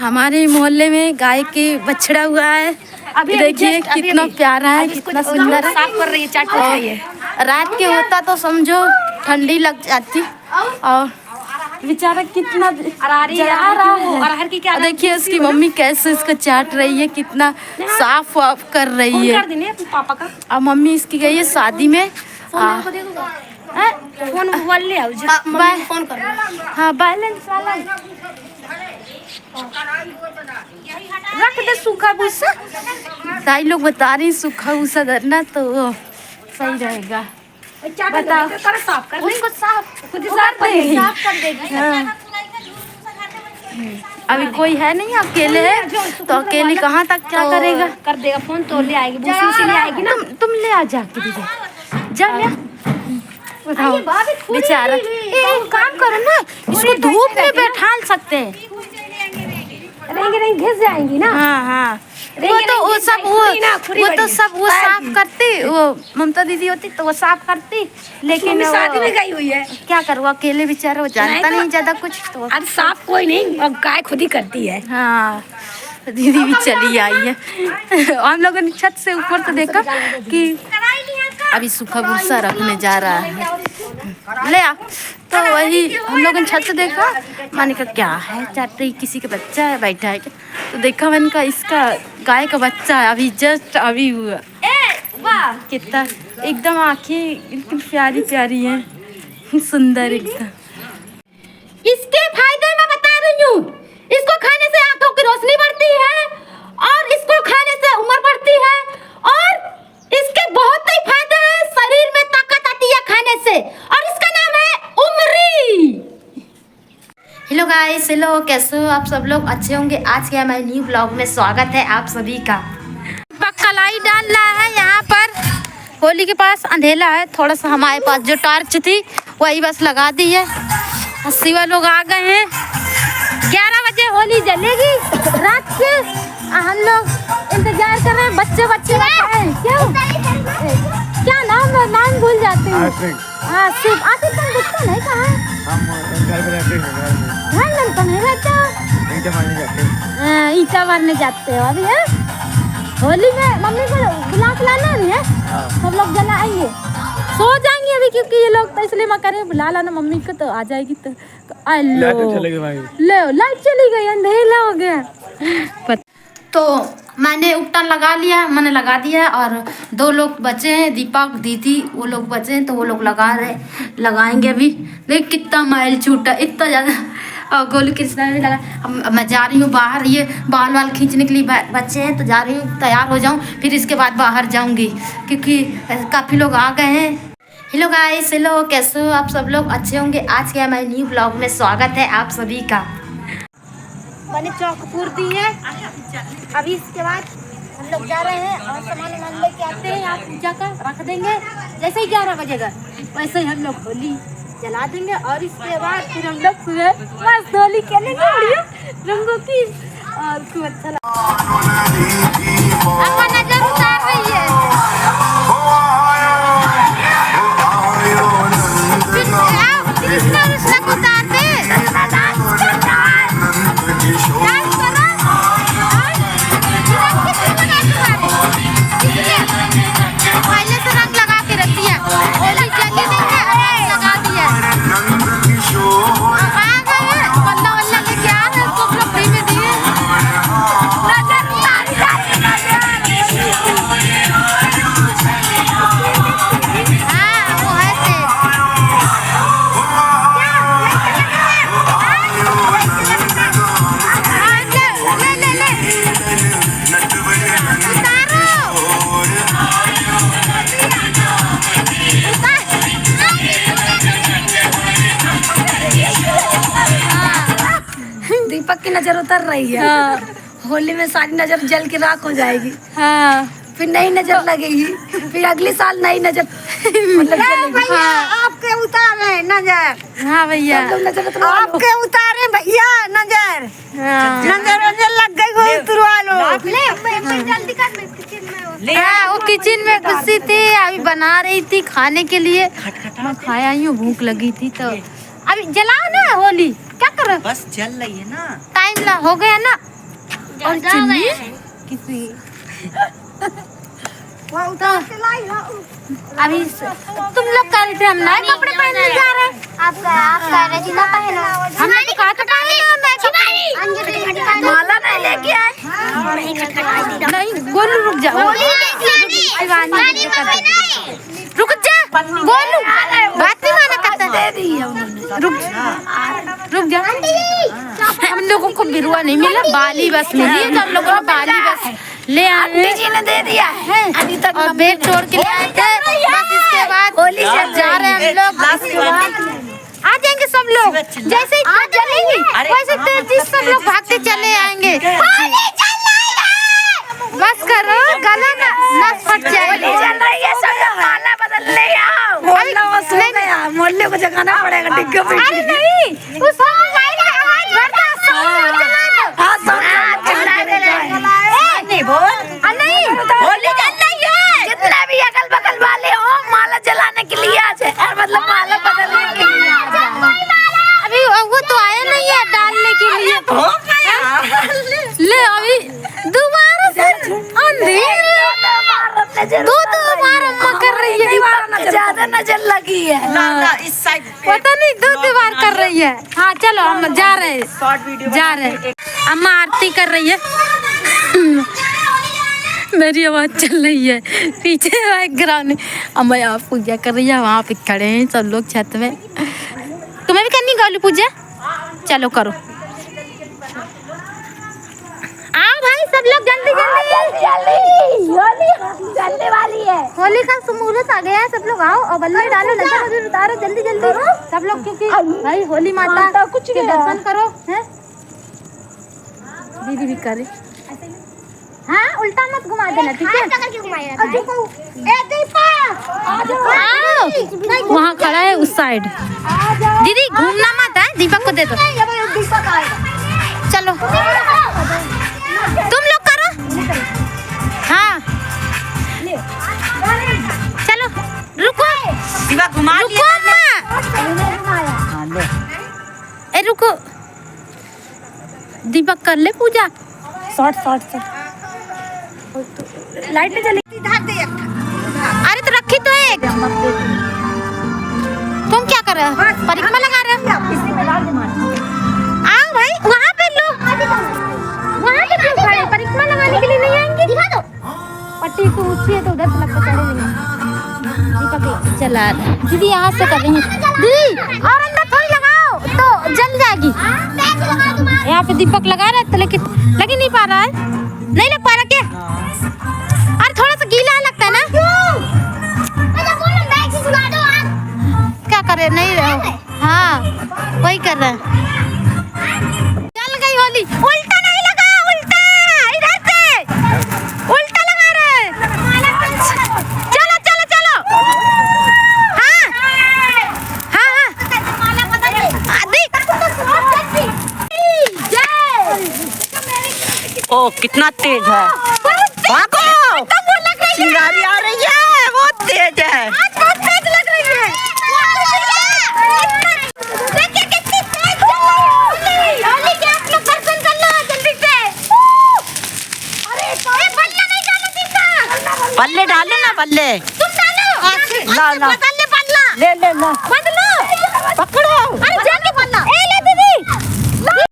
हमारे मोहल्ले में गाय के बछड़ा हुआ है। अभी देखिए कितना प्यारा है, कितना सुंदर है। साफ कर रही है, चाट कर रही है। रात के होता तो समझो ठंडी लग जाती। और बेचारा कितना जला रहा है। देखिए उसकी मम्मी कैसे इसको चाट रही है, कितना साफ वाफ कर रही है। पापा का और मम्मी इसकी गई है शादी में। फोन मोबाइल ले आओ, फोन कर। हाँ बैलेंस वाला रख दे सूखा भूसा। दाई लोग बता रही सूखा भूसा धरना तो सही रहेगा। बताओ साफ कर उसको साफ खुद साफ कर देगी। हाँ। अभी कोई है नहीं, अकेले है तो अकेले कहाँ तक क्या करेगा। कर देगा फोन तो ले आएगी, भूसी से ले आएगी ना। तुम ले आ जाके दीजिए जा ले। बताओ बेचारा एक काम करो ना, इसको धूप में बैठा सकते हैं। रहेंगे घिस जाएंगी ना। हाँ हाँ वो तो वो सब वो साफ करती, वो ममता दीदी होती तो वो साफ करती। लेकिन शादी में गई हुई है, क्या करूँ अकेले बेचारा, वो जानता नहीं ज्यादा कुछ तो। अब साफ कोई नहीं, अब गाय खुद ही करती है। हाँ दीदी भी चली आई है। हम लोगों ने छत से ऊपर तो देखा कि अभी सूखा भूसा रखने जा रहा है, ले आ। तो वही हम लोगों ने छत से देखा, मैंने कहा क्या है, चाहते किसी का बच्चा है बैठा है क्या। तो देखा मैंने कहा इसका गाय का बच्चा है, अभी जस्ट अभी हुआ। वाह कितना एकदम आँखें एकदम प्यारी प्यारी है, सुंदर एकदम। इसके फायदे मैं बता रही हूँ, इसको खाने से आंखों की रोशनी बढ़ती है और इसको खाने से उम्र बढ़ती है और इसके बहुत ही फायदे हैं, शरीर में ताकत आती है खाने से और इसका नाम है उमरी। हेलो गाइस, हेलो कैसे हो आप सब लोग, अच्छे होंगे। आज के हमारे न्यू ब्लॉग में स्वागत है आप सभी का। कलाई डाल रहा है यहाँ पर, होली के पास अंधेला है थोड़ा सा, हमारे पास जो टॉर्च थी वही बस लगा दी है। शिवा लोग आ गए हैं, 11 बजे होली जलेगी रात के। हम लोग इंतजार कर रहे हैं, बच्चे क्या नाम भूल जाते हैं। हाँ सिर्फ आते तुम दिखते नहीं, कहाँ घर तो नहीं रहता, ईटा मारने जाते हो अभी है। होली में मम्मी को बुला के लाना भी है, सब लोग जलाएंगे, सो जाएंगे अभी क्योंकि ये लोग तो इसलिए मैं करें बुला लाना मम्मी को तो आ जाएगी। तो लाइट चली गई, अंधेरा हो गया। तो मैंने उपटन लगा लिया, मैंने लगा दिया और 2 लोग बचे हैं, दीपक दीदी वो लोग बचे हैं तो वो लोग लगाएंगे अभी। देख कितना मैल छूटा, इतना ज़्यादा। और गोलू कृष्णा भी लगा। अब मैं जा रही हूँ बाहर, ये बाल खींचने के लिए बच्चे हैं तो जा रही हूँ, तैयार हो जाऊँ फिर इसके बाद बाहर जाऊँगी क्योंकि काफ़ी लोग आ गए हैं। हेलो गाइस, हेलो कैसे हो आप सब लोग, अच्छे होंगे। आज के हमारे न्यू ब्लॉग में स्वागत है आप सभी का। मैंने चौक पूर दी है, अभी इसके बाद हम लोग जा रहे हैं और सामान लेके आते हैं, यहाँ पूजा का रख देंगे। जैसे ही 11 बजेगा वैसे ही हम लोग होली जला देंगे और इसके बाद फिर हम लोग सुबह बस होली खेलेंगे बढ़िया रंगों की। और खूब अच्छा नजर उतार रही है, उतार दे पहले से रंग लगा के रखती है, होली जली नहीं है लगा दिया। आ गए बल्ला वल्ला लेके आ रहे, सब लोग फ्री में दिए। हाँ वो है से दीपक की नजर उतर रही है। हाँ। होली में सारी नजर जल के राख हो जाएगी। हाँ फिर नई नजर लगेगी, फिर अगले साल नई नजर मतलब चलेगी। हाँ। आपके उतारे नजर। हाँ भैया आपके उतारे भैया नजर। हाँ। नजर लग गई वो उतरवा लो। जल्दी कर हाँ, वो किचन में घुसी थी, अभी बना रही थी खाने के लिए। मैं खाया ही हूँ, भूख लगी थी तो अभी जलाओ ना होली, क्या करो बस जल रही है ना, टाइम हो गया ना। और चुन्नी किसी अभी तुम लोग कह रहे थे हम नए कपड़े पहनने जा रहे हैं। आप कह रहे थे ना पहनो। हमने तो कहा था माला नहीं लेके आए। नहीं गोलू रुक जा रुक जा गोलू बात नहीं माना करता दे दी है उन्होंने। रुक जा हम लोगों को बिरुआ नहीं मिला बाली बस मिली है तो हम लोगों को बाली बस ले आंटी जी ने दे दिया है अभी तक और बेड तोड़ के ले आए थे बस इसके बाद होली अब जा रहे हैं हम लोग इसके बाद आ जाएंगे सब लोग जैसे ही आ चलेंगे वैसे तेजी सब लोग भागते चले आएंगे बस करो गला ना नस फट जाएगी चल रही है सब लोग माला बदल ले आओ मोहल्ले को जगाना पड़ेगा डिग्गे पे अरे नहीं उस मोबाइल का आवाज बढ़ता नहीं बोल नहीं होली चल रही है जितने भी अगल बगल वाले हो माला जलाने के लिए आज है मतलब माला बदलने के लिए अभी वो तो आया नहीं है डालने के लिए ले अभी दोबारा से दो बार अम्मा कर रही है ज्यादा नजर लगी है इस साइड पता नहीं दो बार कर रही है। हाँ चलो हम जा रहे हैं अम्मा आरती कर रही है मेरी आवाज चल रही है पीछे बैकग्राउंड अम्मा यहाँ पूजा कर रही है वहाँ पे खड़े हैं सब लोग छत में। तुम्हें भी करनी गोलू पूजा चलो करो आओ भाई सब लोग जल्दी होली चलने वाली है होली का मुहूर्त आ गया है सब लोग आओ और बल्ले डालो नजर उतारो जल्दी जल्दी सब लोग क्योंकि भाई होली माता कुछ के दर्शन करो हैं दीदी भी करे हाँ उल्टा मत घुमा देना ठीक है वहाँ खड़ा है उस साइड दीदी घूमना मत है दीपक को दे दो चलो तुम लोग करो हाँ चलो रुको रुको ए रुको दीपक कर ले पूजा शॉर्ट लाइट में चले अरे तो रखी तो एक तुम क्या कर रहे हो परिक्रमा लगा रहे हो आओ भाई वहाँ पे लोग वहाँ पे क्यों खड़े परिक्रमा लगाने के लिए नहीं आएंगे दिखा दो पट्टी तो ऊंची है तो उधर तक चढ़े दीपक चला दीदी यहाँ से कर रही है दीदी और अंदर थोड़ी लगाओ तो जल जाएगी यहाँ पे दीपक लगा रहा है तो लेकिन लग ही नहीं पा रहा है नहीं लग पा रहा क्या अरे थोड़ा सा गीला लगता है ना क्या करे नहीं रहो हाँ वही कर रहे हैं चल गई होली उल्टा नहीं लगा उल्टा इधर से उल्टा लगा रहे चलो चलो चलो हाँ हाँ ओ कितना तेज है भागो चिंगारी आ रही है बहुत तेज है बहुत तेज लग रही है देखिए कितनी तेज होली के आप लोग दर्शन कर लो जल्दी से अरे बल्ले नहीं डालो दीपा बल्ले डाले ना बल्ले तुम डालो ला ला बल्ले बदला ले ले ला बदलो पकड़ो अरे जल